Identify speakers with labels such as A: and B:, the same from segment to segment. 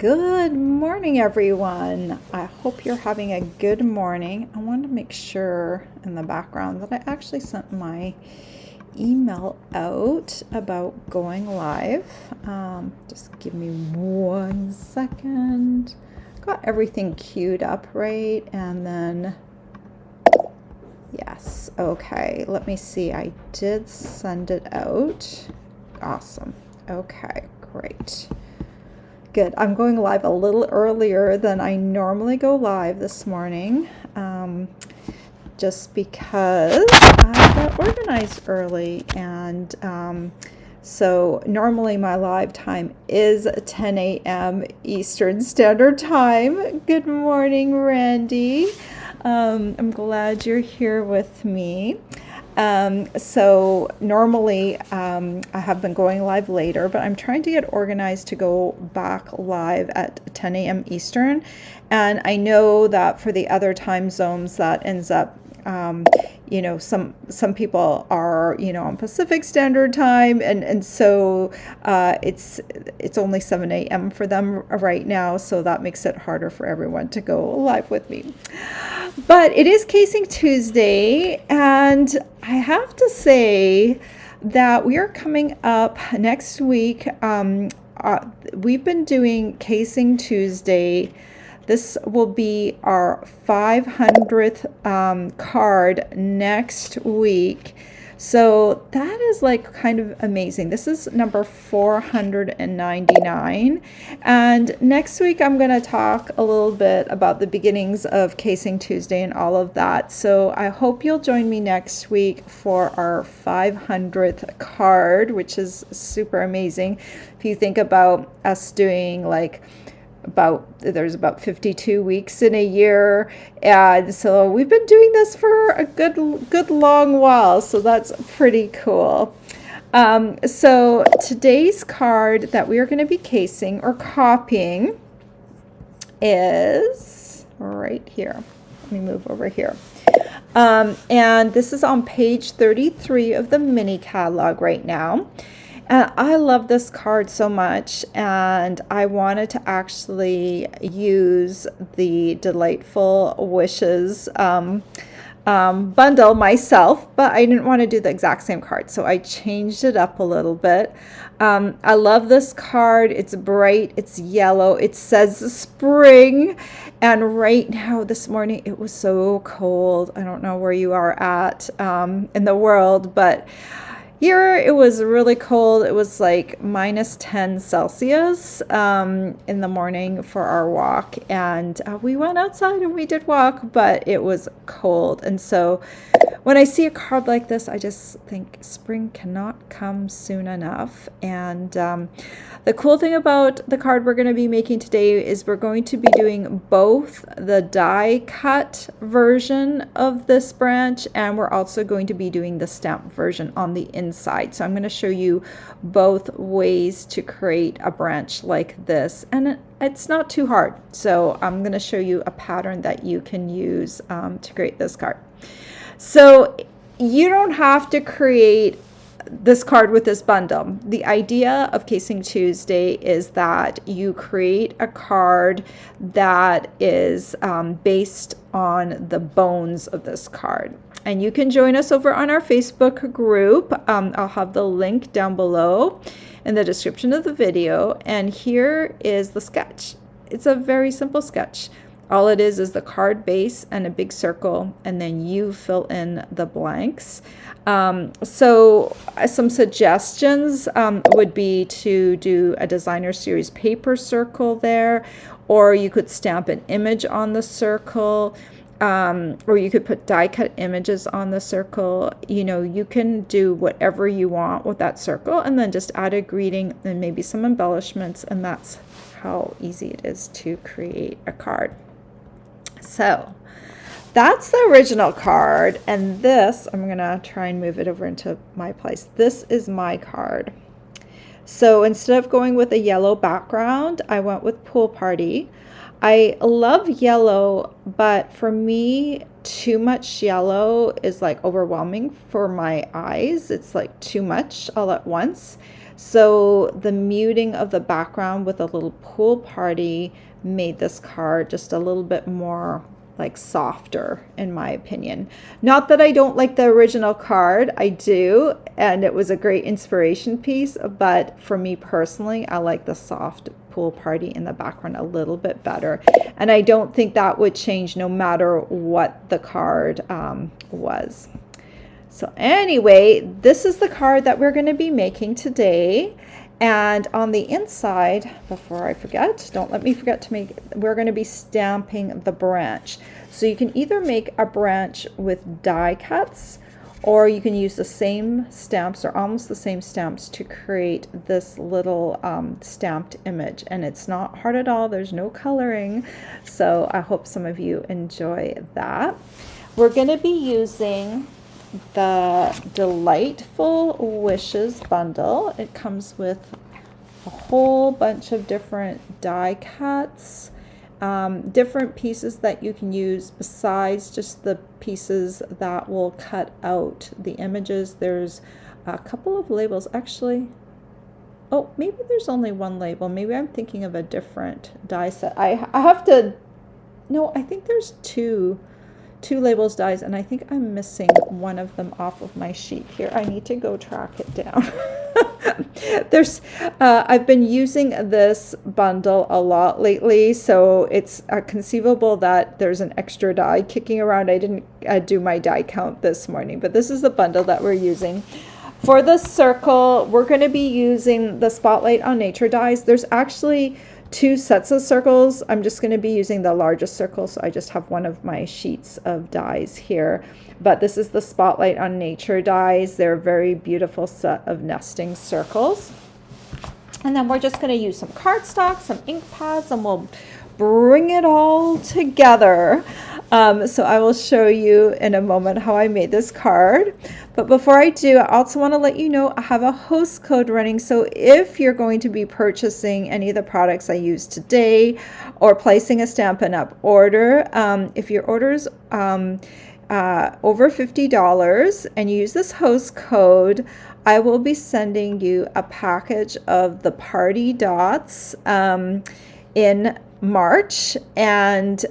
A: Good morning, everyone. I hope you're having a good morning. I want to make sure in the background that I actually sent my email out about going live. Just give me 1 second. Got everything queued up, right? And then, yes, okay. Let me see. I did send it out. Awesome. Okay, great. Good. I'm going live a little earlier than I normally go live this morning, just because I got organized early. And so normally my live time is 10 a.m. Eastern Standard Time. Good morning, Randy. I'm glad you're here with me. So normally I have been going live later, but I'm trying to get organized to go back live at 10 a.m. Eastern. And I know that for the other time zones that ends up, some people are, on Pacific Standard Time. And so it's only 7 a.m. for them right now. So that makes it harder for everyone to go live with me. But it is Casing Tuesday, and I have to say that we are coming up next week. We've been doing Casing Tuesday. This will be our 500th card next week. So that is like kind of amazing. This is number 499. And next week, I'm going to talk a little bit about the beginnings of Casing Tuesday and all of that. So I hope you'll join me next week for our 500th card, which is super amazing. If you think about us doing there's about 52 weeks in a year, and so we've been doing this for a good long while, so that's pretty cool. So today's card that we are going to be casing or copying is right here. Let me move over here. And this is on page 33 of the mini catalog right now. And I love this card so much, and I wanted to actually use the Delightful Wishes bundle myself, but I didn't want to do the exact same card, so I changed it up a little bit. I love this card. It's bright, it's yellow, it says spring, and right now this morning it was so cold. I don't know where you are at in the world, but here it was really cold. It was like minus 10 Celsius in the morning for our walk. And we went outside and we did walk, but it was cold. And so when I see a card like this, I just think spring cannot come soon enough. And the cool thing about the card we're going to be making today is we're going to be doing both the die cut version of this branch, and we're also going to be doing the stamp version on the inside. So I'm going to show you both ways to create a branch like this, and it's not too hard. So I'm going to show you a pattern that you can use to create this card. So you don't have to create this card with this bundle. The idea of Casing Tuesday is that you create a card that is based on the bones of this card. And you can join us over on our Facebook group. I'll have the link down below in the description of the video. And here is the sketch. It's a very simple sketch. All it is the card base and a big circle, and then you fill in the blanks. So some suggestions would be to do a designer series paper circle there, or you could stamp an image on the circle, or you could put die cut images on the circle. You can do whatever you want with that circle, and then just add a greeting and maybe some embellishments, and that's how easy it is to create a card. So that's the original card, and this, I'm going to try and move it over into my place. This is my card. So instead of going with a yellow background, I went with Pool Party. I love yellow, but for me, too much yellow is like overwhelming for my eyes. It's like too much all at once. So the muting of the background with a little pool party made this card just a little bit more like softer in my opinion. Not that I don't like the original card, I do, and it was a great inspiration piece, but for me personally, I like the soft pool party in the background a little bit better, and I don't think that would change no matter what the card was. So anyway, this is the card that we're going to be making today. And on the inside, before I forget, don't let me forget to make, we're going to be stamping the branch. So you can either make a branch with die cuts, or you can use the same stamps or almost the same stamps to create this little stamped image. And it's not hard at all. There's no coloring. So I hope some of you enjoy that. We're going to be using the Delightful Wishes bundle. It comes with a whole bunch of different die cuts, different pieces that you can use besides just the pieces that will cut out the images. There's a couple of labels actually. Oh, maybe there's only one label. Maybe I'm thinking of a different die set. I have to, no, I think there's two labels dies, and I think I'm missing one of them off of my sheet here. I need to go track it down. There's I've been using this bundle a lot lately, so it's conceivable that there's an extra die kicking around. I didn't do my die count this morning, but this is the bundle that we're using. For the circle, we're going to be using the Spotlight on Nature dies. There's actually 2 sets of circles. I'm just going to be using the largest circle, so I just have one of my sheets of dies here. But this is the Spotlight on Nature dies. They're a very beautiful set of nesting circles. And then we're just going to use some cardstock, some ink pads, and we'll bring it all together. So I will show you in a moment how I made this card. But before I do, I also want to let you know I have a host code running. So if you're going to be purchasing any of the products I used today or placing a Stampin' Up! Order, if your order's over $50 and you use this host code, I will be sending you a package of the party dots in March. And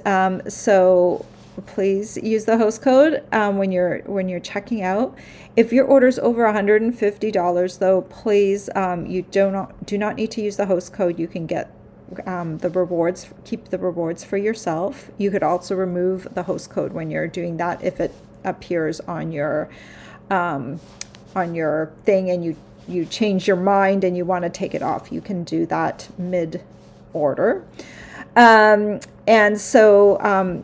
A: so please use the host code when you're checking out. If your order's over $150 though, please you do not need to use the host code. You can get the rewards, keep the rewards for yourself. You could also remove the host code when you're doing that if it appears on your thing and you change your mind and you want to take it off. You can do that mid order. And so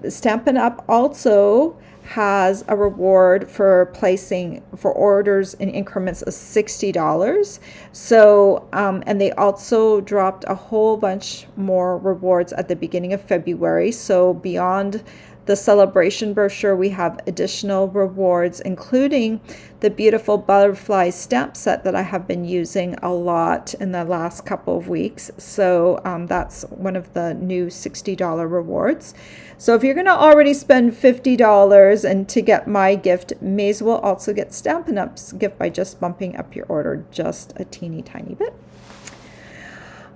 A: Stampin' Up! Also has a reward for placing for orders in increments of $60. So and they also dropped a whole bunch more rewards at the beginning of February. So beyond the celebration brochure, we have additional rewards, including the beautiful butterfly stamp set that I have been using a lot in the last couple of weeks. So that's one of the new $60 rewards. So if you're going to already spend $50 and to get my gift, may as well also get Stampin' Up's gift by just bumping up your order just a teeny tiny bit.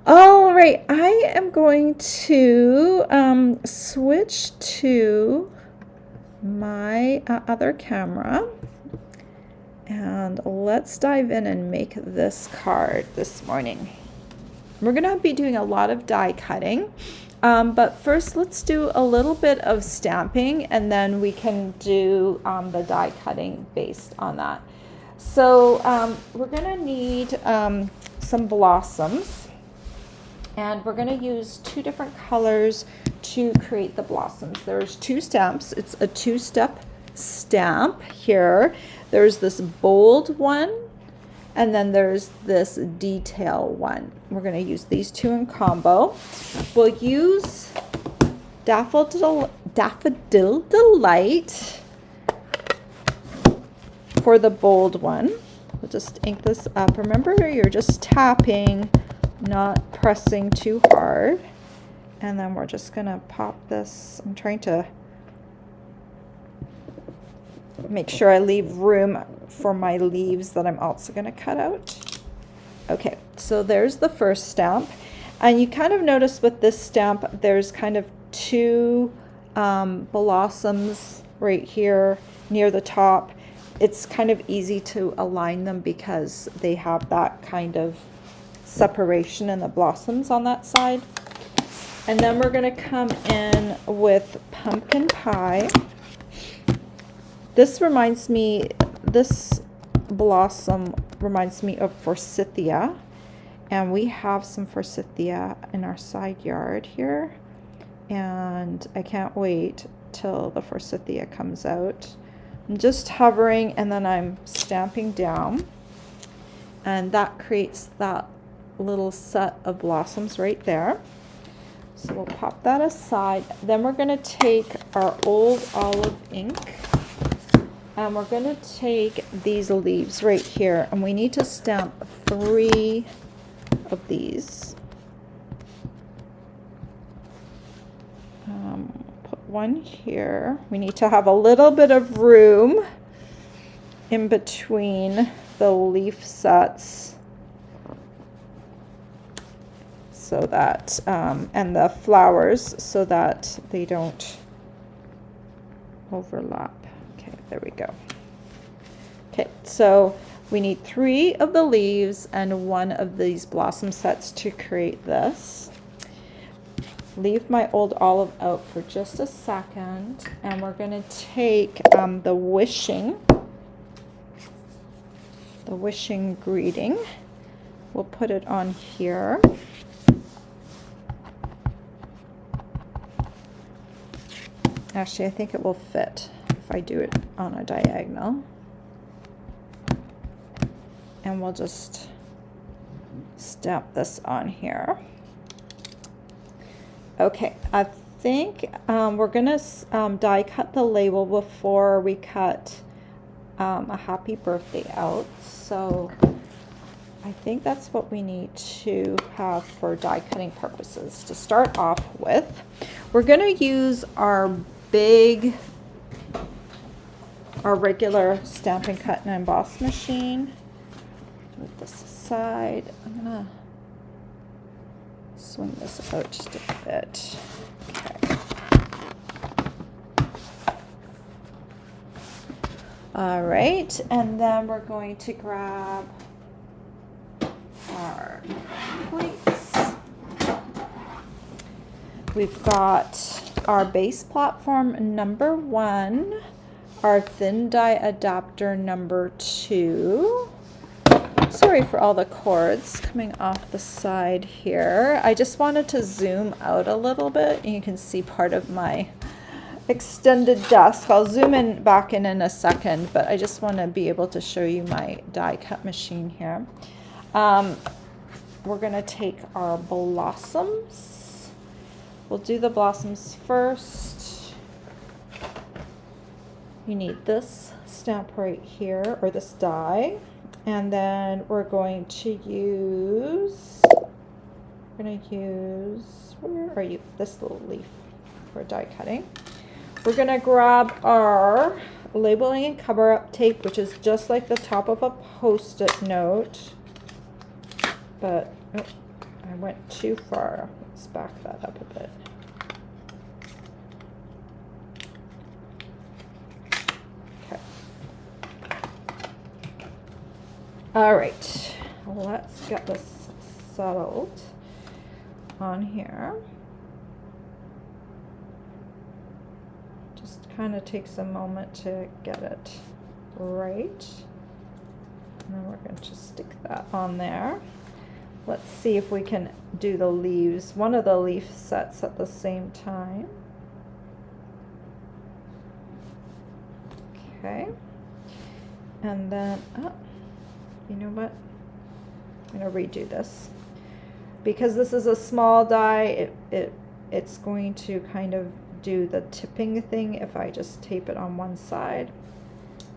A: All right, I am going to switch to my other camera, and let's dive in and make this card this morning. We're going to be doing a lot of die cutting, but first let's do a little bit of stamping, and then we can do the die cutting based on that. So we're going to need some blossoms. And we're going to use 2 different colors to create the blossoms. There's 2 stamps. It's a 2-step stamp here. There's this bold one, and then there's this detail one. We're going to use these 2 in combo. We'll use Daffodil Delight for the bold one. We'll just ink this up. Remember, you're just tapping, not pressing too hard. And then we're just gonna pop this. I'm trying to make sure I leave room for my leaves that I'm also gonna cut out. Okay, so there's the first stamp. And you kind of notice with this stamp, there's kind of two blossoms right here near the top. It's kind of easy to align them because they have that kind of separation in the blossoms on that side. And then we're going to come in with pumpkin pie. This blossom reminds me of forsythia. And we have some forsythia in our side yard here. And I can't wait till the forsythia comes out. I'm just hovering and then I'm stamping down. And that creates that little set of blossoms right there. So we'll pop that aside. Then we're going to take our old olive ink and we're going to take these leaves right here, and we need to stamp 3 of these. Put one here. We need to have a little bit of room in between the leaf sets, so that and the flowers, so that they don't overlap. Okay, there we go. Okay, so we need 3 of the leaves and 1 of these blossom sets to create this. Leave my old olive out for just a second, and we're going to take the wishing greeting. We'll put it on here. Actually, I think it will fit if I do it on a diagonal. And we'll just stamp this on here. Okay, I think we're gonna die cut the label before we cut a happy birthday out. So I think that's what we need to have for die cutting purposes. To start off with, we're gonna use our regular Stampin' Cut and Emboss machine. Move this aside. I'm gonna swing this out just a bit. Okay. All right, and then we're going to grab our plates. We've got our base platform number 1, our thin die adapter number 2. Sorry for all the cords coming off the side here. I just wanted to zoom out a little bit, and you can see part of my extended desk. I'll zoom in back in a second, but I just want to be able to show you my die cut machine here. We're going to take our blossoms. We'll do the blossoms first. You need this stamp right here, or this die. And then we're going to use, where are you? This little leaf for die cutting. We're going to grab our labeling and cover up tape, which is just like the top of a Post-it note. But oh, I went too far. Let's back that up a bit. All right, let's get this settled on here. Just kind of takes a moment to get it right. And then we're going to just stick that on there. Let's see if we can do the leaves, one of the leaf sets at the same time. Okay. And then, you know what? I'm going to redo this. Because this is a small die, it's going to kind of do the tipping thing if I just tape it on one side.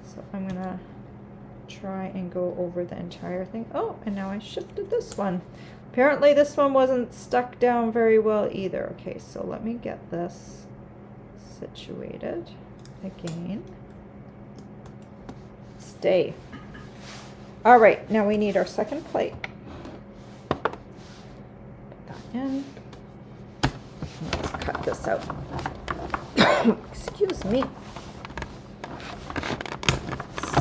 A: So I'm going to try and go over the entire thing. Oh, and now I shifted this one. Apparently this one wasn't stuck down very well either. Okay, so let me get this situated again. Stay. All right, now we need our second plate. Put that in. Let's cut this out. Excuse me.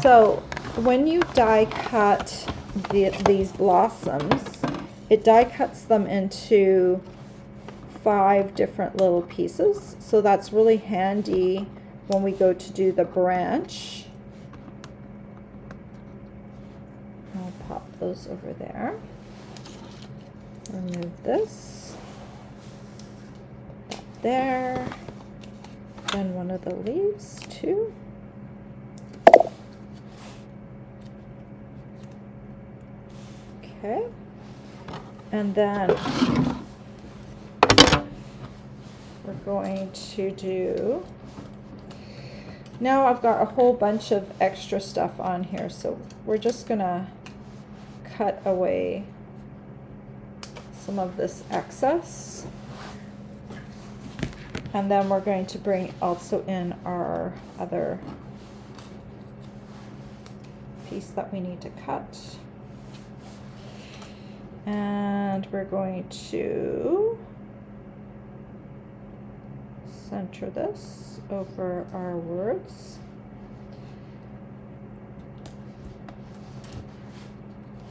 A: So when you die cut these blossoms, it die cuts them into 5 different little pieces. So that's really handy when we go to do the branch. I'll pop those over there. Remove this. Put that there. And one of the leaves too. Okay. And then we're going to do, now I've got a whole bunch of extra stuff on here, so we're just gonna cut away some of this excess. And then we're going to bring also in our other piece that we need to cut. And we're going to center this over our words.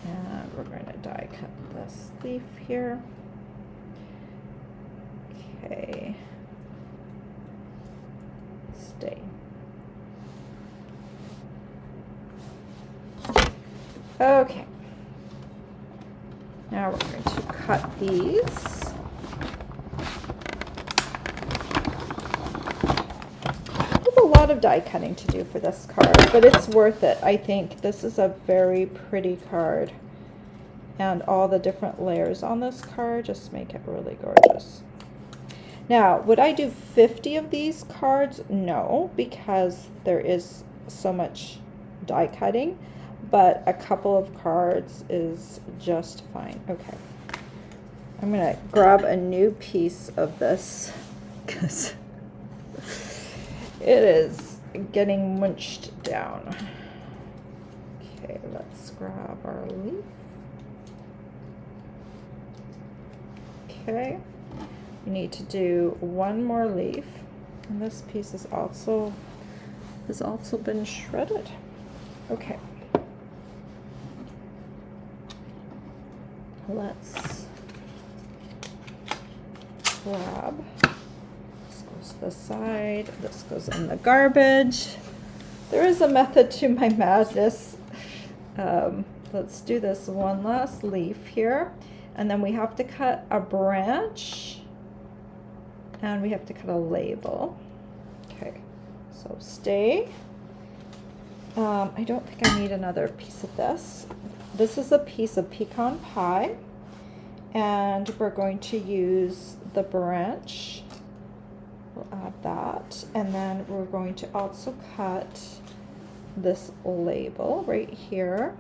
A: And we're going to die cut this leaf here. Okay. Stay. Okay. Now we're going to cut these. There's a lot of die cutting to do for this card, but it's worth it. I think this is a very pretty card, and all the different layers on this card just make it really gorgeous. Now, would I do 50 of these cards? No, because there is so much die cutting, but a couple of cards is just fine. Okay, I'm gonna grab a new piece of this because it is getting munched down. Okay, let's grab our leaf. Okay. We need to do one more leaf, and this piece has also been shredded. Okay. Let's grab. This goes to the side. This goes in the garbage. There is a method to my madness. Let's do this one last leaf here, and then we have to cut a branch. And we have to cut a label. Okay, so stay. I don't think I need another piece of this. This is a piece of pecan pie, and we're going to use the branch. We'll add that, and then we're going to also cut this label right here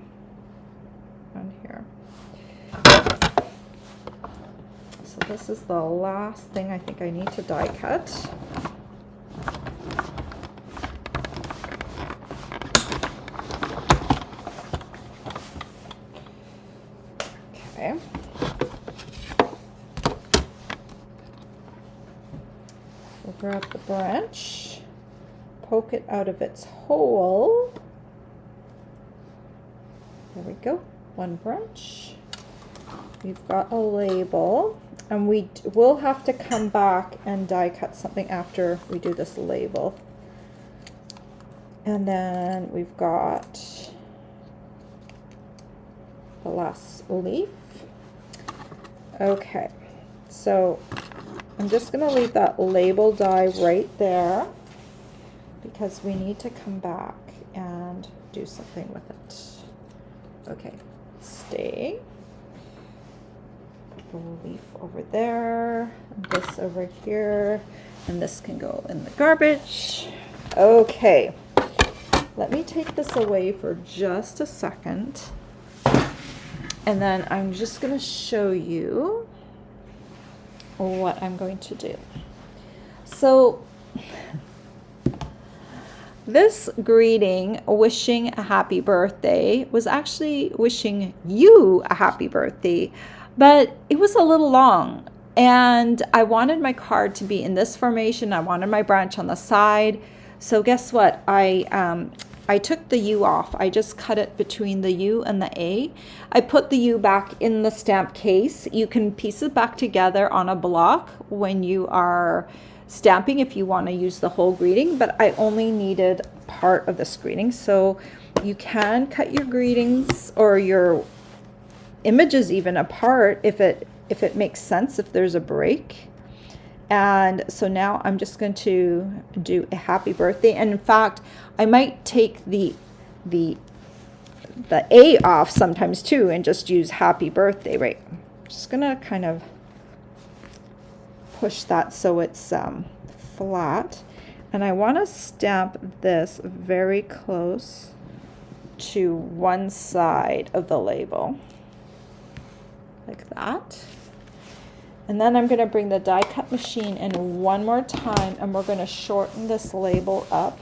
A: and here. So this is the last thing I think I need to die cut. Okay. We'll grab the branch, poke it out of its hole. There we go, one branch. We've got a label. And we will have to come back and die cut something after we do this label. And then we've got the last leaf. Okay, so I'm just going to leave that label die right there because we need to come back and do something with it. Okay, stay. The leaf over there, and this over here, and this can go in the garbage. Okay, Let me take this away for just a second. And then I'm just going to show you what I'm going to do. So this greeting, wishing a happy birthday, was actually wishing you a happy birthday, but it was a little long. And I wanted my card to be in this formation. I wanted my branch on the side. So guess what? I took the U off. I just cut it between the U and the A. I put the U back in the stamp case. You can piece it back together on a block when you are stamping if you want to use the whole greeting, but I only needed part of this greeting. So you can cut your greetings or your images even apart if it makes sense, if there's a break. And so now I'm just going to do a happy birthday. And in fact, I might take the A off sometimes too and just use happy birthday, right? I'm just gonna kind of push that so it's flat. And I want to stamp this very close to one side of the label, like that. And then I'm going to bring the die cut machine in one more time, and we're going to shorten this label up.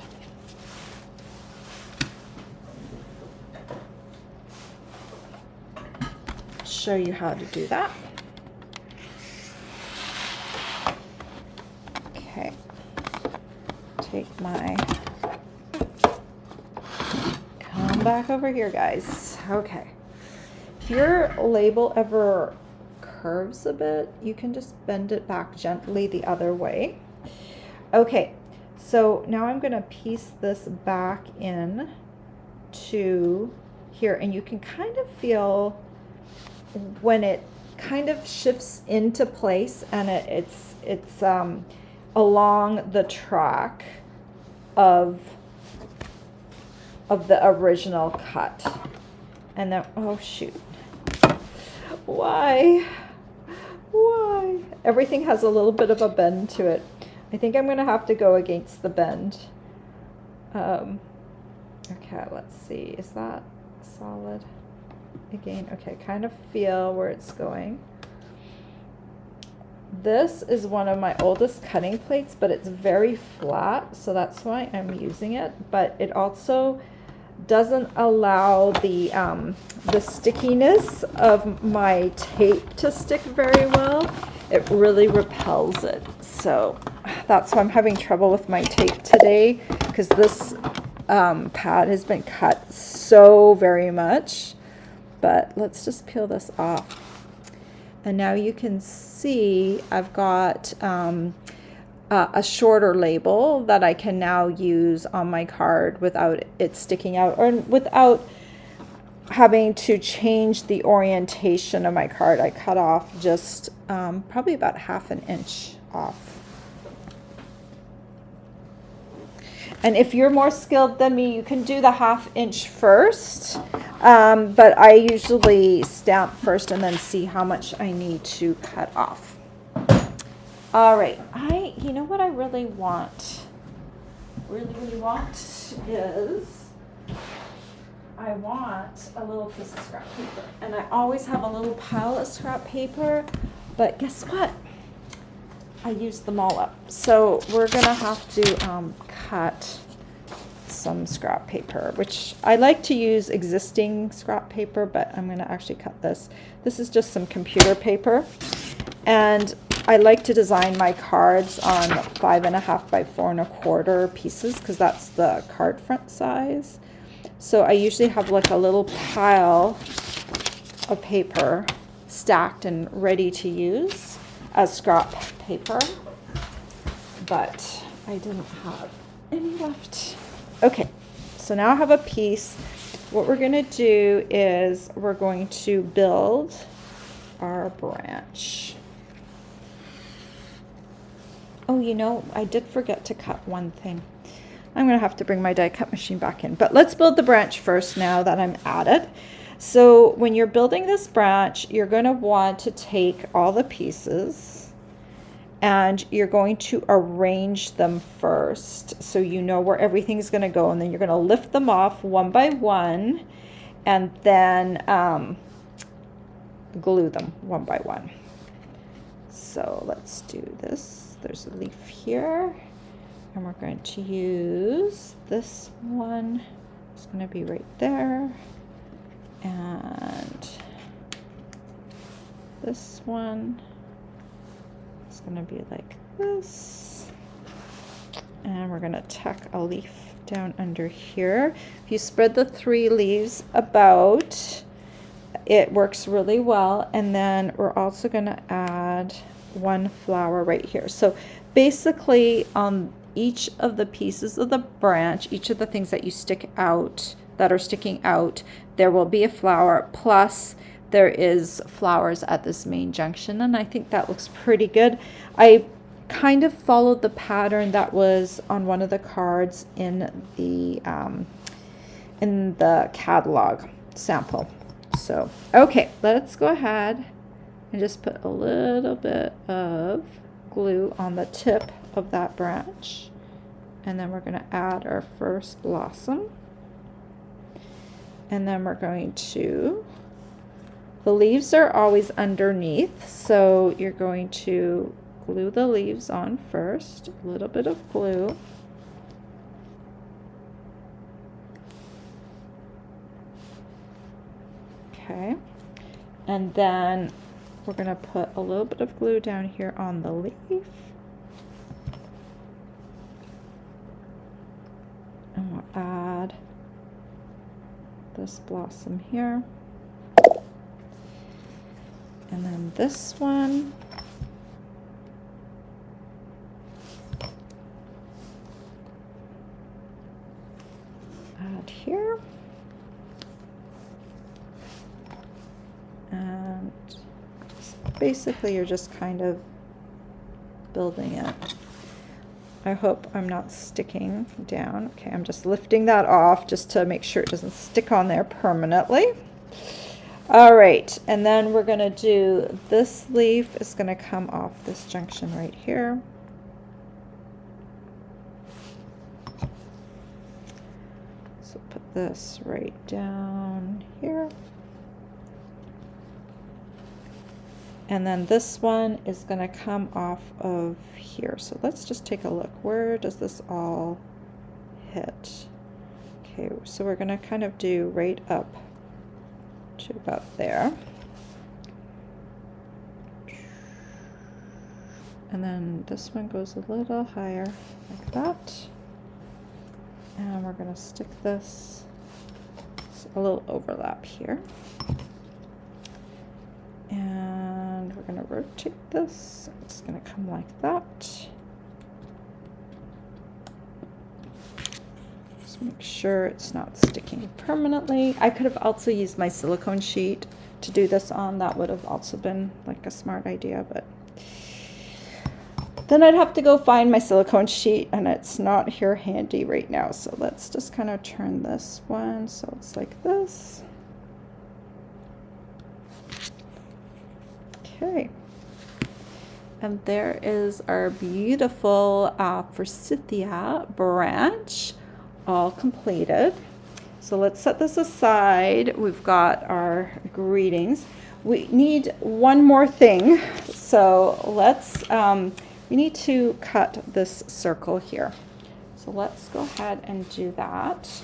A: Show you how to do that. Okay. Take my, come back over here, guys. Okay. If your label ever curves a bit, you can just bend it back gently the other way. Okay, so now I'm going to piece this back in to here, and you can kind of feel when it kind of shifts into place, and it's along the track of the original cut. And then, oh shoot, why everything has a little bit of a bend to it. I think I'm gonna have to go against the bend. Okay, let's see, is that solid again? Okay, kind of feel where it's going. This is one of my oldest cutting plates, but it's very flat, so that's why I'm using it. But it also doesn't allow the stickiness of my tape to stick very well. It really repels it. So that's why I'm having trouble with my tape today, because this pad has been cut so very much. But let's just peel this off. And now you can see I've got a shorter label that I can now use on my card without it sticking out, or without having to change the orientation of my card. I cut off just probably about 1/2 inch off. And if you're more skilled than me, you can do the 1/2 inch first. But I usually stamp first and then see how much I need to cut off. All right, you know what I really want is I want a little piece of scrap paper. And I always have a little pile of scrap paper, but guess what? I used them all up. So we're gonna have to cut some scrap paper, which I like to use existing scrap paper, but I'm gonna actually cut this. This is just some computer paper. And I like to design my cards on 5.5 by 4.25 pieces, because that's the card front size. So I usually have like a little pile of paper stacked and ready to use as scrap paper, but I didn't have any left. Okay, so now I have a piece. What we're going to do is we're going to build our branch. Oh, you know, I did forget to cut one thing. I'm going to have to bring my die cut machine back in, but let's build the branch first now that I'm at it. So when you're building this branch, you're going to want to take all the pieces and you're going to arrange them first so you know where everything's going to go, and then you're going to lift them off one by one and then glue them one by one. So let's do this. There's a leaf here, and we're going to use this one. It's going to be right there, and this one is going to be like this, and we're going to tuck a leaf down under here. If you spread the 3 leaves about, it works really well. And then we're also going to add 1 flower right here. So basically on each of the pieces of the branch, each of the things that you stick out, that are sticking out, there will be a flower, plus there is flowers at this main junction, and I think that looks pretty good. I kind of followed the pattern that was on one of the cards in the catalog sample. So, okay, let's go ahead and just put a little bit of glue on the tip of that branch, and then we're going to add our first blossom, and then we're going to, the leaves are always underneath, so you're going to glue the leaves on first, a little bit of glue. Okay, and then we're going to put a little bit of glue down here on the leaf. And we'll add this blossom here. And then this one. Add here. And basically you're just kind of building it. I hope I'm not sticking down. Okay, I'm just lifting that off just to make sure it doesn't stick on there permanently. All right, and then we're going to do, this leaf is going to come off this junction right here. So put this right down here. And then this one is going to come off of here. So let's just take a look. Where does this all hit? Okay, so we're going to kind of do right up to about there. And then this one goes a little higher like that. And we're going to stick this, a little overlap here. And we're going to rotate this. It's going to come like that. Just make sure it's not sticking permanently. I could have also used my silicone sheet to do this on. That would have also been like a smart idea, but then I'd have to go find my silicone sheet, and it's not here handy right now. So let's just kind of turn this one so it's like this. Okay, and there is our beautiful forsythia branch all completed. So let's set this aside. We've got our greetings. We need one more thing. So let's, we need to cut this circle here. So let's go ahead and do that.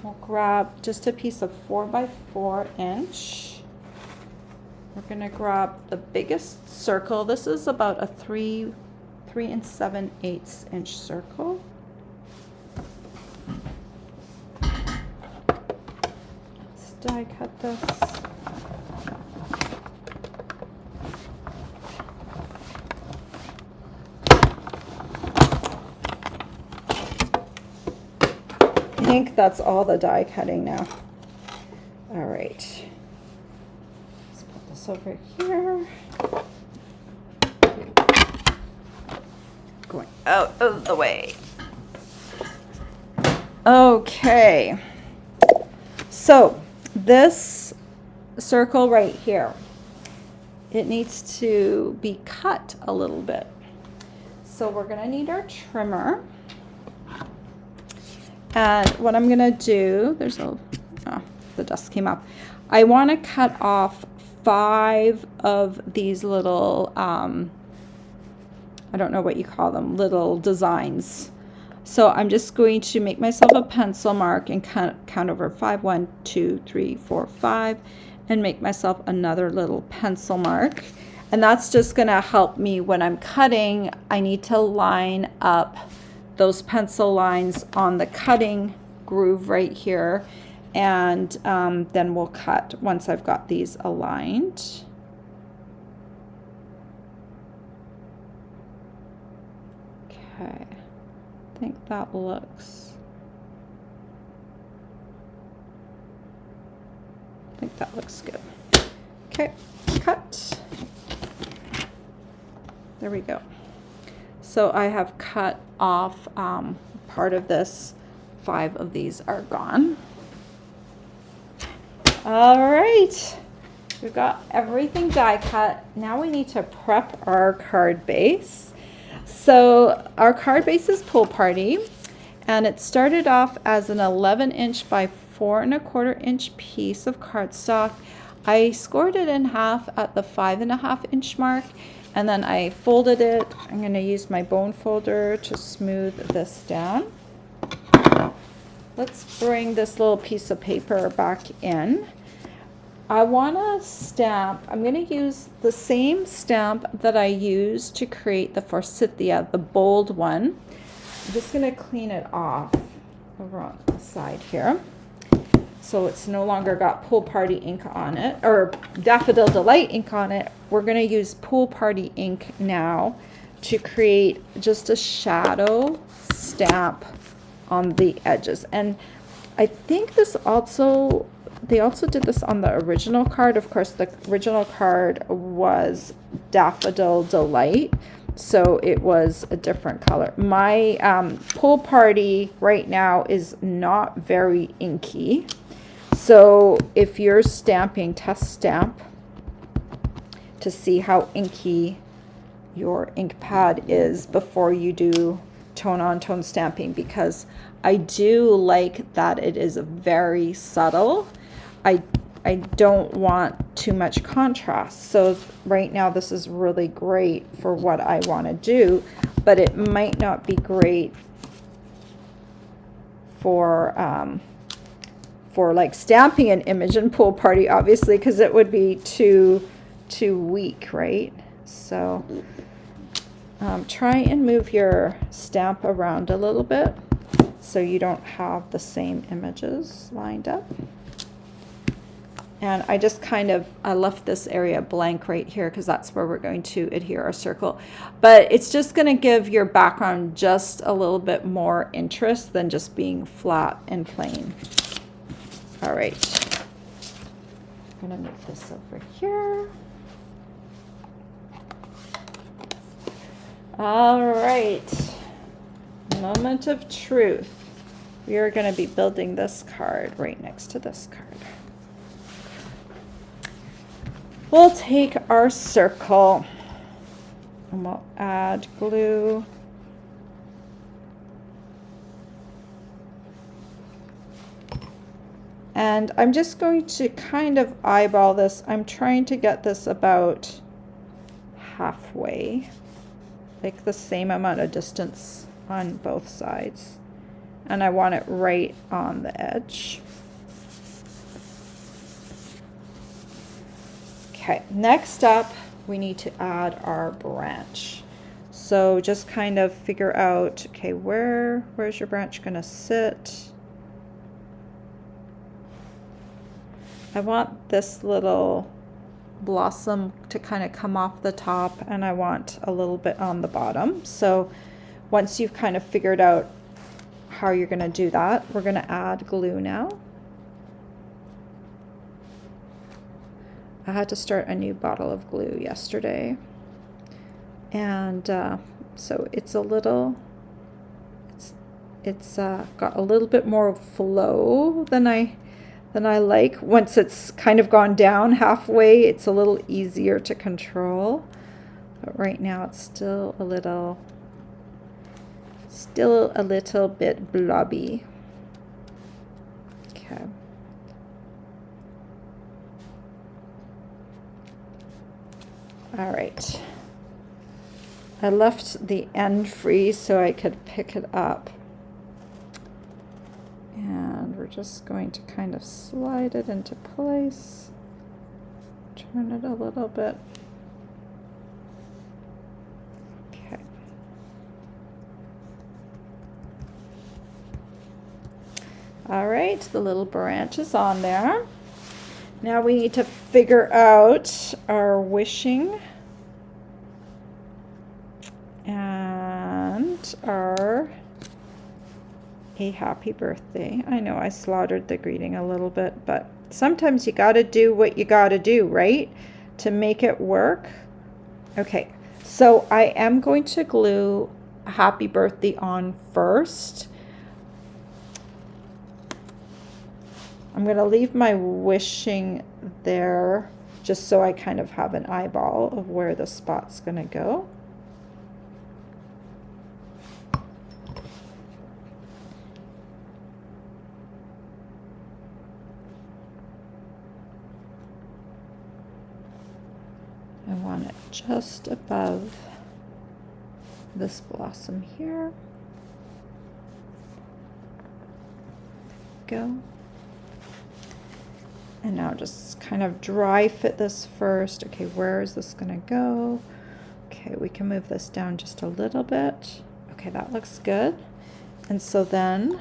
A: We'll grab just a piece of 4 by 4 inch. We're going to grab the biggest circle. This is about a 3 7/8 inch circle. Let's die cut this. I think that's all the die cutting now. All right. Let's put this over here. Going out of the way. Okay. So this circle right here, it needs to be cut a little bit. So we're gonna need our trimmer. And what I'm gonna do, the dust came up. I wanna cut off 5 of these little, I don't know what you call them, little designs. So I'm just going to make myself a pencil mark and count over 5, 1, 2, 3, 4, 5, and make myself another little pencil mark. And that's just gonna help me when I'm cutting. I need to line up those pencil lines on the cutting groove right here. And then we'll cut once I've got these aligned. Okay, I think that looks, good. Okay, cut. There we go. So I have cut off part of this. 5 of these are gone. All right, we've got everything die cut. Now we need to prep our card base. So our card base is Pool Party, and it started off as an 11-inch by 4 1/4-inch piece of cardstock. I scored it in half at the 5 1/2-inch mark, and then I folded it. I'm going to use my bone folder to smooth this down. Let's bring this little piece of paper back in. I want to stamp. I'm going to use the same stamp that I used to create the Forsythia, the bold one. I'm just going to clean it off over on the side here. So it's no longer got Pool Party ink on it, or Daffodil Delight ink on it. We're going to use Pool Party ink now to create just a shadow stamp on the edges. And I think they also did this on the original card. Of course, the original card was Daffodil Delight, so it was a different color. My Pool Party right now is not very inky. So if you're stamping, test stamp to see how inky your ink pad is before you do tone on tone stamping, because I do like that it is very subtle. I don't want too much contrast. So right now this is really great for what I want to do, but it might not be great for like stamping an image in Pool Party, obviously, because it would be too weak, right? So try and move your stamp around a little bit so you don't have the same images lined up. And I just I left this area blank right here because that's where we're going to adhere our circle. But it's just going to give your background just a little bit more interest than just being flat and plain. All right, I'm going to move this over here. All right, moment of truth. We are going to be building this card right next to this card. We'll take our circle and we'll add glue. And I'm just going to kind of eyeball this. I'm trying to get this about halfway, like the same amount of distance on both sides. And I want it right on the edge. Okay, next up, we need to add our branch. So just kind of figure out, okay, where's your branch gonna sit? I want this little blossom to kind of come off the top, and I want a little bit on the bottom. So once you've kind of figured out how you're gonna do that, we're gonna add glue now. I had to start a new bottle of glue yesterday, and so it's a little, it's got a little bit more flow than I then I like. Once it's kind of gone down halfway, it's a little easier to control. But right now it's still a little bit blobby. Okay. All right. I left the end free so I could pick it up. And we're just going to kind of slide it into place. Turn it a little bit. Okay. All right, the little branch is on there. Now we need to figure out our wishing and our a happy birthday. I know I slaughtered the greeting a little bit, but sometimes you gotta do what you gotta do, right? To make it work. Okay, so I am going to glue happy birthday on first. I'm gonna leave my wishing there just so I kind of have an eyeball of where the spot's gonna go. I want it just above this blossom here. Go. And now just kind of dry fit this first. Okay, where is this gonna go? Okay, we can move this down just a little bit. Okay, that looks good. And so then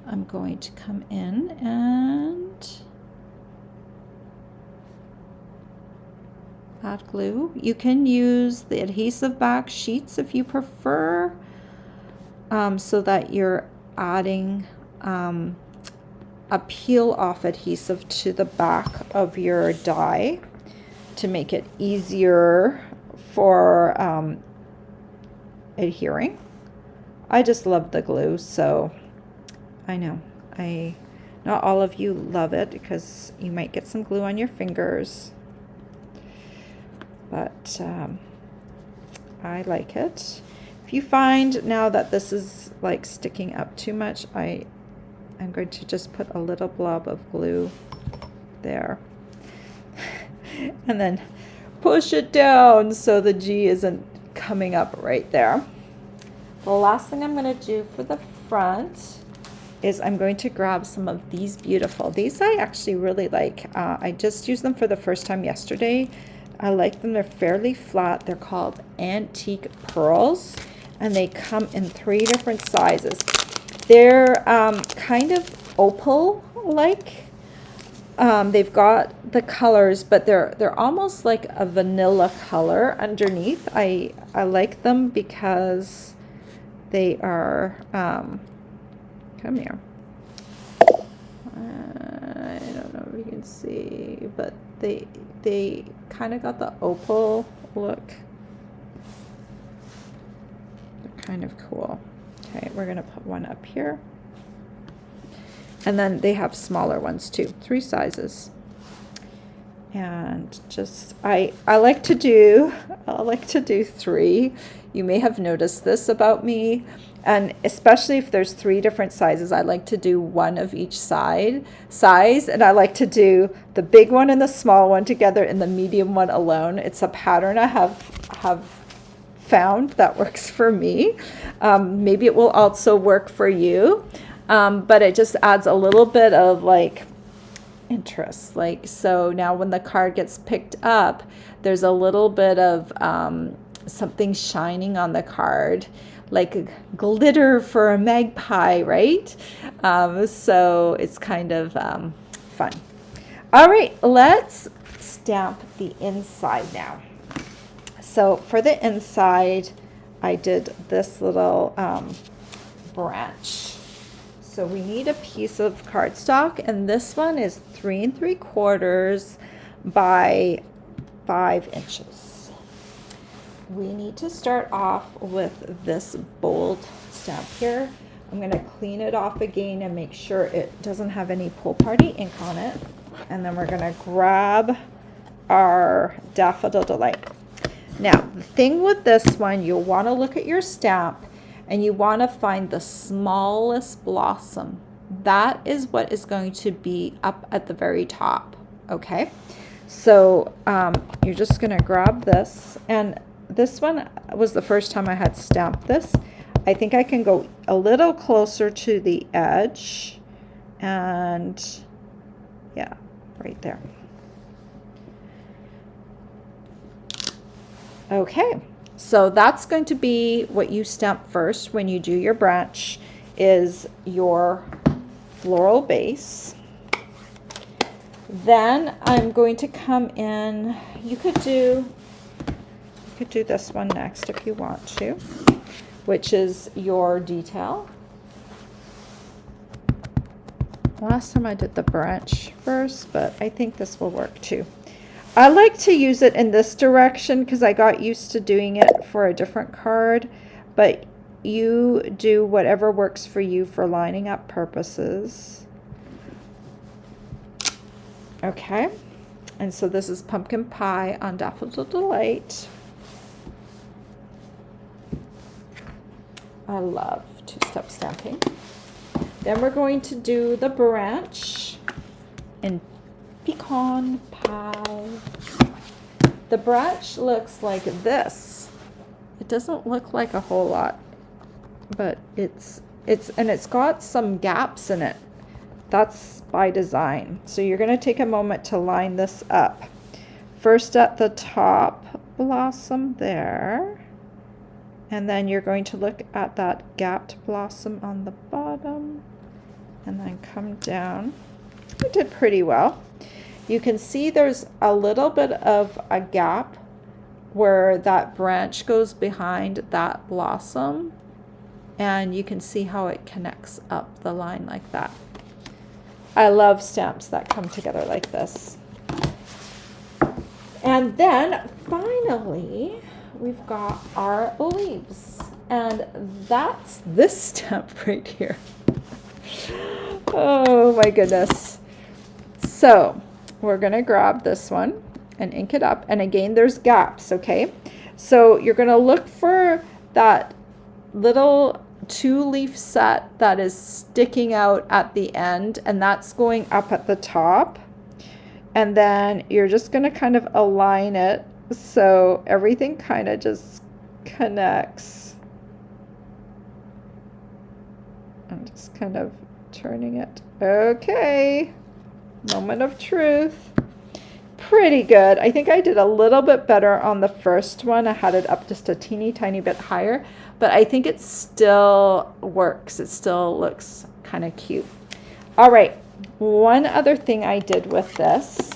A: I'm going to come in and add glue. You can use the adhesive back sheets if you prefer, so that you're adding a peel off adhesive to the back of your die to make it easier for adhering. I just love the glue, so I know not all of you love it because you might get some glue on your fingers. But I like it. If you find now that this is like sticking up too much, I'm going to just put a little blob of glue there. And then push it down so the G isn't coming up right there. The last thing I'm going to do for the front is I'm going to grab some of these beautiful. These I actually really like. I just used them for the first time yesterday. I like them. They're fairly flat. They're called Antique Pearls, and they come in 3 different sizes. They're kind of opal-like. They've got the colors, but they're almost like a vanilla color underneath. I like them because they are, come here. I don't know if you can see, but they kind of got the opal look. They're kind of cool. Okay, we're gonna put one up here. And then they have smaller ones too, 3 sizes. And just, I like to do 3. You may have noticed this about me. And especially if there's 3 different sizes, I like to do one of each size. And I like to do the big one and the small one together and the medium one alone. It's a pattern I have found that works for me. Maybe it will also work for you. But it just adds a little bit of like interest. Like, so now when the card gets picked up, there's a little bit of something shining on the card, like glitter for a magpie, right? So it's kind of fun. All right, let's stamp the inside now. So for the inside, I did this little branch. So we need a piece of cardstock, and this one is 3 3/4 by 5 inches. We need to start off with this bold stamp here. I'm going to clean it off again and make sure it doesn't have any pool party ink on it. And then we're going to grab our Daffodil Delight. Now, the thing with this one, you'll want to look at your stamp and you want to find the smallest blossom. That is what is going to be up at the very top, okay? So you're just going to grab this, and this one was the first time I had stamped this. I think I can go a little closer to the edge, and yeah, right there. Okay, so that's going to be what you stamp first when you do your branch, is your floral base. Then I'm going to come in, you could do this one next if you want to, which is your detail. Last time I did the branch first, but I think this will work too. I like to use it in this direction because I got used to doing it for a different card, but you do whatever works for you for lining up purposes. Okay, and so this is Pumpkin Pie on Daffodil Delight. I love two-step stamping. Then we're going to do the branch in Pecan Pie. The branch looks like this. It doesn't look like a whole lot, but it's got some gaps in it. That's by design. So you're going to take a moment to line this up. First at the top blossom there, and then you're going to look at that gapped blossom on the bottom, and then come down. You did pretty well. You can see there's a little bit of a gap where that branch goes behind that blossom, and you can see how it connects up the line like that. I love stamps that come together like this. And then finally, we've got our leaves, and that's this stamp right here. Oh my goodness. So we're gonna grab this one and ink it up, and again there's gaps, okay? So you're gonna look for that little 2-leaf set that is sticking out at the end, and that's going up at the top, and then you're just going to kind of align it so everything kind of just connects. I'm just kind of turning it. Okay, moment of truth. Pretty good. I think I did a little bit better on the first one. I had it up just a teeny tiny bit higher, but I think it still works. It still looks kind of cute. All right, one other thing I did with this,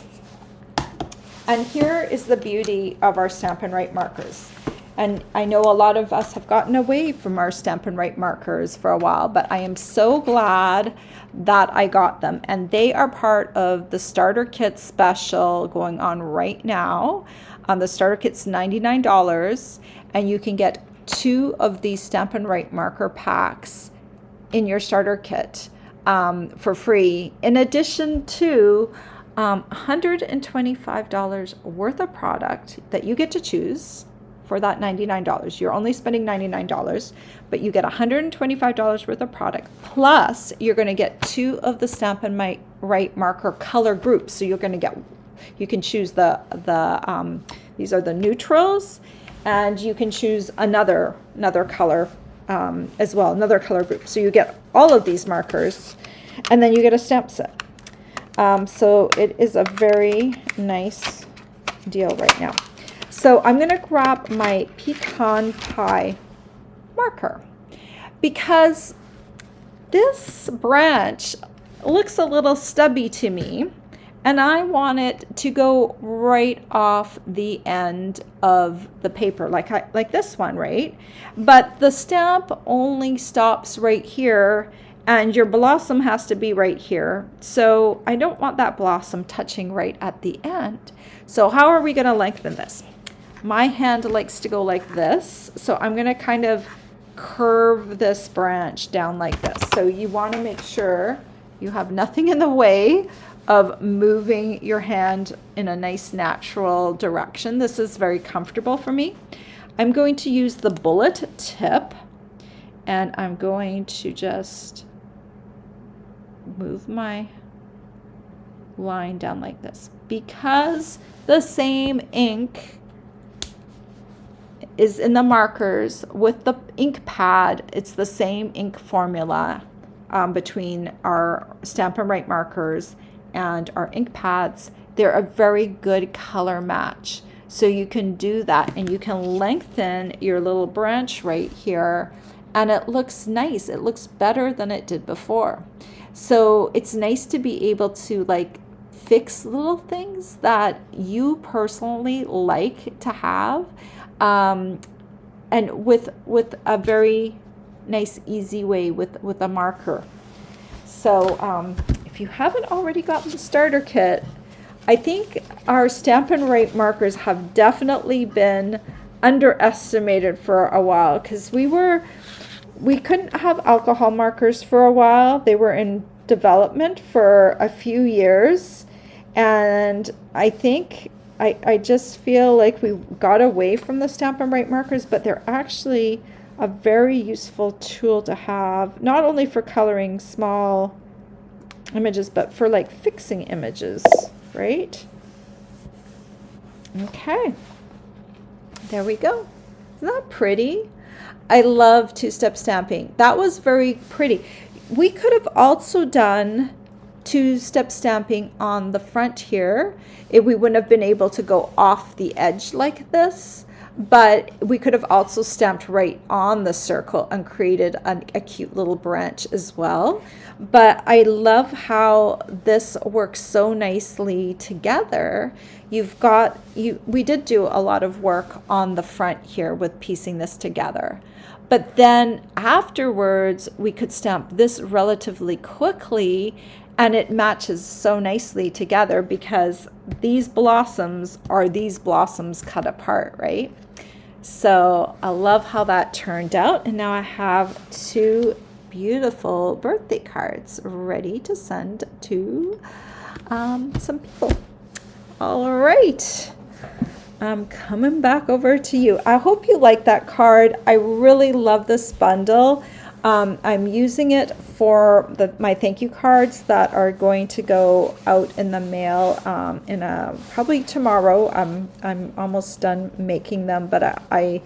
A: and here is the beauty of our Stampin' Write markers. And I know a lot of us have gotten away from our Stampin' Write markers for a while, but I am so glad that I got them. And they are part of the starter kit special going on right now. The starter kit's $99, and you can get 2 of these Stampin' Write marker packs in your starter kit for free, in addition to $125 worth of product that you get to choose for that $99. You're only spending $99, but you get $125 worth of product. Plus, you're going to get 2 of the Stampin' Write marker color groups. So you're going to get, you can choose these are the neutrals, and you can choose another color as well, another color group. So you get all of these markers, and then you get a stamp set. So it is a very nice deal right now. So I'm going to grab my Pecan Pie marker because this branch looks a little stubby to me, and I want it to go right off the end of the paper, like this one, right? But the stamp only stops right here, and your blossom has to be right here. So I don't want that blossom touching right at the end. So how are we going to lengthen this? My hand likes to go like this, so I'm going to kind of curve this branch down like this. So you want to make sure you have nothing in the way of moving your hand in a nice natural direction. This is very comfortable for me. I'm going to use the bullet tip, and I'm going to just move my line down like this. Because the same ink is in the markers with the ink pad, it's the same ink formula between our Stamp and Write markers and our ink pads. They're a very good color match. So you can do that, and you can lengthen your little branch right here, and it looks nice. It looks better than it did before. So it's nice to be able to like fix little things that you personally like to have, and with a very nice easy way with a marker. So if you haven't already gotten the starter kit, I think our Stamp and Write markers have definitely been underestimated for a while, because we couldn't have alcohol markers for a while. They were in development for a few years, and I think I just feel like we got away from the Stamp and Write markers, but they're actually a very useful tool to have, not only for coloring small images, but for like fixing images, right? Okay, there we go. Isn't that pretty? I love two-step stamping. That was very pretty. We could have also done two-step stamping on the front here. We wouldn't have been able to go off the edge like this, but we could have also stamped right on the circle and created a cute little branch as well. But I love how this works so nicely together. We did do a lot of work on the front here with piecing this together. But then afterwards, we could stamp this relatively quickly, and it matches so nicely together because these blossoms are these blossoms cut apart, right? So I love how that turned out. And now I have two beautiful birthday cards ready to send to some people. All right. I'm coming back over to you. I hope you like that card. I really love this bundle. I'm using it for my thank you cards that are going to go out in the mail probably tomorrow. I'm almost done making them, but I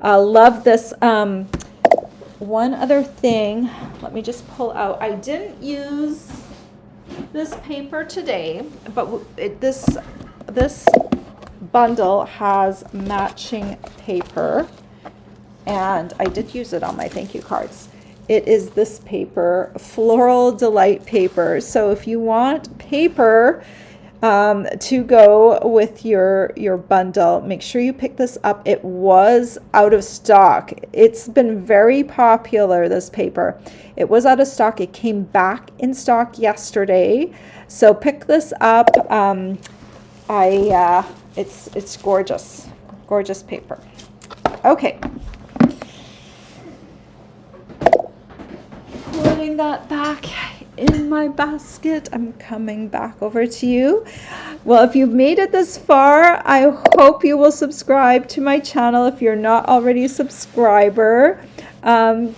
A: love this. One other thing, let me just pull out. I didn't use this paper today, but this bundle has matching paper, and I did use it on my thank you cards. It is this paper, Floral Delight paper. So if you want paper to go with your bundle, make sure you pick this up. It was out of stock. It's been very popular, this paper. It was out of stock. It came back in stock yesterday. So pick this up. It's gorgeous, gorgeous paper. Okay. Putting that back in my basket. I'm coming back over to you. Well, if you've made it this far, I hope you will subscribe to my channel if you're not already a subscriber.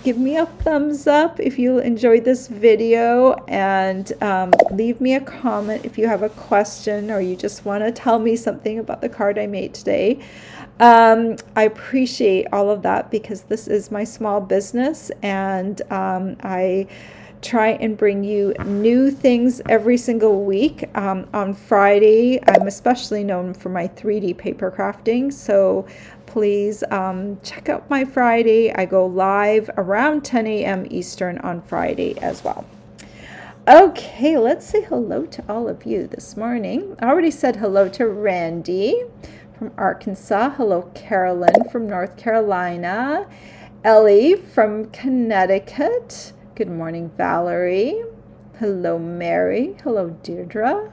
A: Give me a thumbs up if you enjoyed this video, and leave me a comment if you have a question or you just want to tell me something about the card I made today. I appreciate all of that because this is my small business, and I try and bring you new things every single week. On Friday, I'm especially known for my 3D paper crafting, so please check out my Friday. I go live around 10 a.m. Eastern on Friday as well. Okay, let's say hello to all of you this morning. I already said hello to Randy from Arkansas. Hello, Carolyn from North Carolina. Ellie from Connecticut. Good morning, Valerie. Hello, Mary. Hello, Deirdre.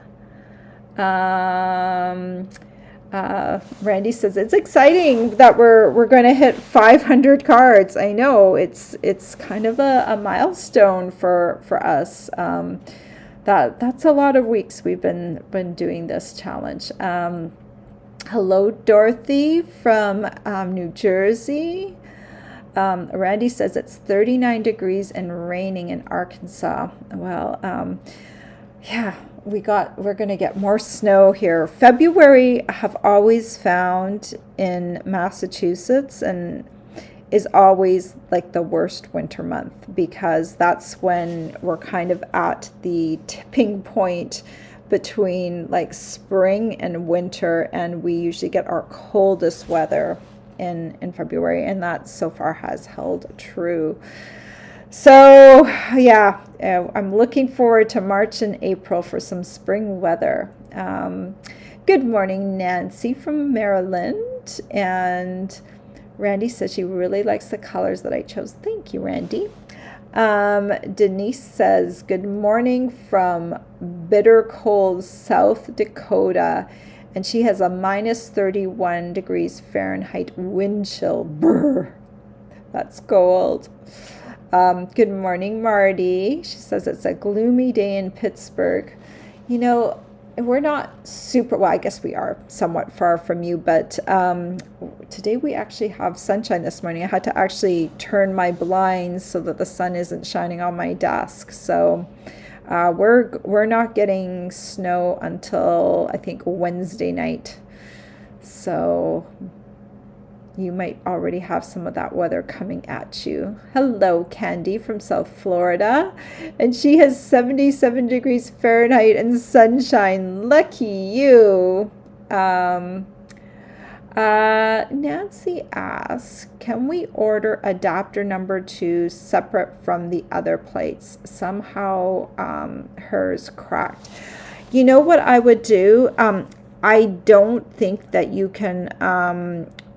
A: Randy says it's exciting that we're going to hit 500 cards. I know it's kind of a milestone for us. That's a lot of weeks we've been doing this challenge. Hello, Dorothy from New Jersey. Randy says it's 39 degrees and raining in Arkansas. Well, yeah, we're going to get more snow here. February, I have always found in Massachusetts and is always like the worst winter month, because that's when we're kind of at the tipping point between like spring and winter, and we usually get our coldest weather in February, and that so far has held true. So yeah, I'm looking forward to March and April for some spring weather. Good morning, Nancy from Maryland. And Randy says she really likes the colors that I chose. Thank you, Randy. Denise says, good morning from bitter cold South Dakota. And she has a minus 31 degrees Fahrenheit wind chill. Brr, that's cold. Good morning, Marty. She says it's a gloomy day in Pittsburgh. You know, we're not super, well, I guess we are somewhat far from you, but today we actually have sunshine this morning. I had to actually turn my blinds so that the sun isn't shining on my desk. So we're not getting snow until I think Wednesday night. So you might already have some of that weather coming at you. Hello, Candy from South Florida. And she has 77 degrees Fahrenheit and sunshine. Lucky you. Nancy asks, can we order adapter number 2 separate from the other plates? Somehow hers cracked. You know what I would do? I don't think that you can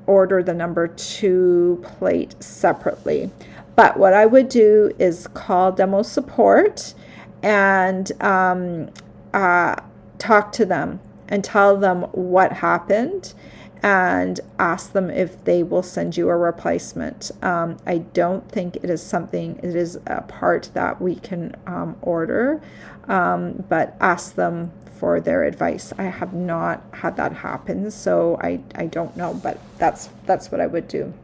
A: order the number 2 plate separately. But what I would do is call demo support and talk to them and tell them what happened and ask them if they will send you a replacement. I don't think it is a part that we can order, but ask them for their advice. I have not had that happen, so I don't know, but that's what I would do.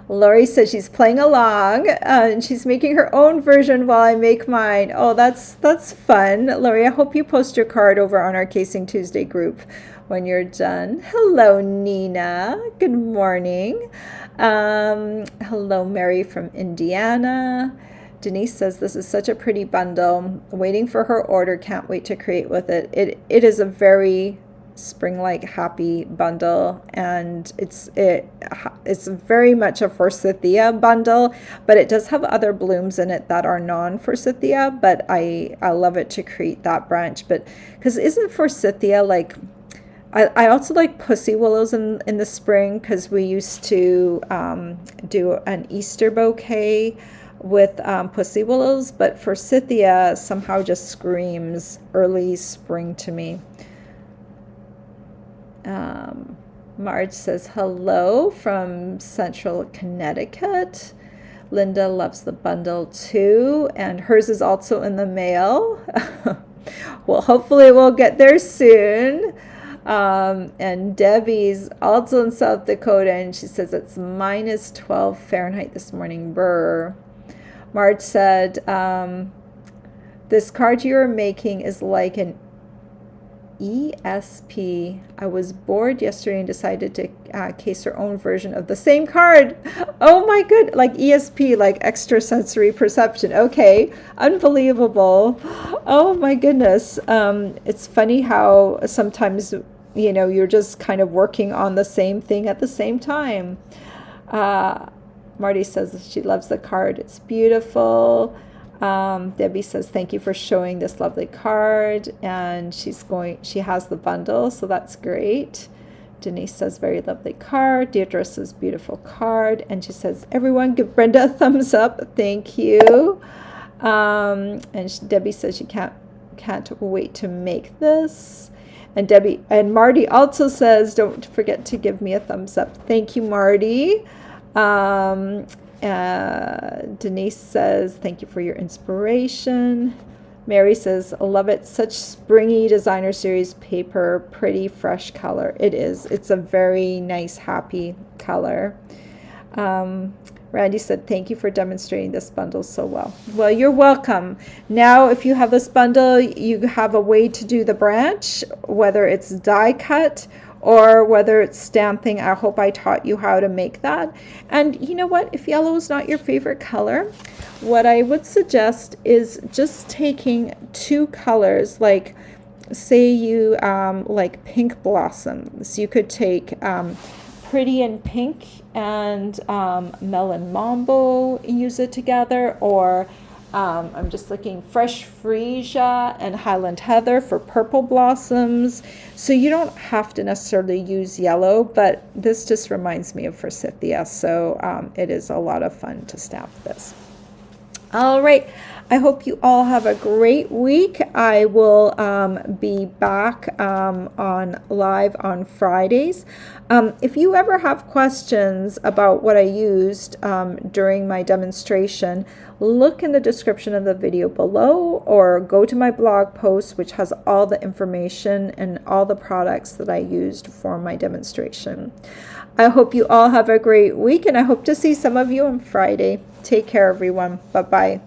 A: Lori says she's playing along and she's making her own version while I make mine. Oh, that's fun. Lori, I hope you post your card over on our Casing Tuesday group when you're done. Hello, Nina. Good morning. Hello, Mary from Indiana. Denise says this is such a pretty bundle. Waiting for her order. Can't wait to create with it. It is a very spring-like happy bundle, and it's very much a forsythia bundle, but it does have other blooms in it that are non-forsythia, but I love it to create that branch. But because isn't forsythia like, I also like pussy willows in the spring, because we used to do an Easter bouquet with pussy willows, but forsythia somehow just screams early spring to me. Marge says hello from Central Connecticut. Linda loves the bundle too, and hers is also in the mail. Well, hopefully we'll get there soon. And Debbie's also in South Dakota, and she says it's minus 12 Fahrenheit this morning. Brr. Marge said, this card you're making is like an ESP. I was bored yesterday and decided to case her own version of the same card. Oh my good, like ESP, like extrasensory perception. Okay, unbelievable. Oh my goodness. It's funny how sometimes, you know, you're just kind of working on the same thing at the same time. Marty says she loves the card. It's beautiful. Debbie says thank you for showing this lovely card, and she has the bundle, so that's great. Denise says very lovely card. Deirdre says beautiful card, and she says everyone give Brenda a thumbs up. Thank you. And Debbie says she can't wait to make this. And Debbie and Marty also says, don't forget to give me a thumbs up. Thank you, Marty. Denise says, thank you for your inspiration. Mary says, I love it. Such springy designer series paper, pretty fresh color. It is. It's a very nice, happy color. Randy said, thank you for demonstrating this bundle so well. Well, you're welcome. Now, if you have this bundle, you have a way to do the branch, whether it's die cut or whether it's stamping. I hope I taught you how to make that. And you know what? If yellow is not your favorite color, what I would suggest is just taking two colors, like say you like pink blossoms. You could take Pretty in Pink and Melon Mambo, use it together, or I'm just looking Fresh Freesia and Highland Heather for purple blossoms. So you don't have to necessarily use yellow, but this just reminds me of Forsythia, so it is a lot of fun to stamp this. All right, I hope you all have a great week. I will be back on live on Fridays. If you ever have questions about what I used during my demonstration, look in the description of the video below or go to my blog post, which has all the information and all the products that I used for my demonstration. I hope you all have a great week, and I hope to see some of you on Friday. Take care, everyone. Bye-bye.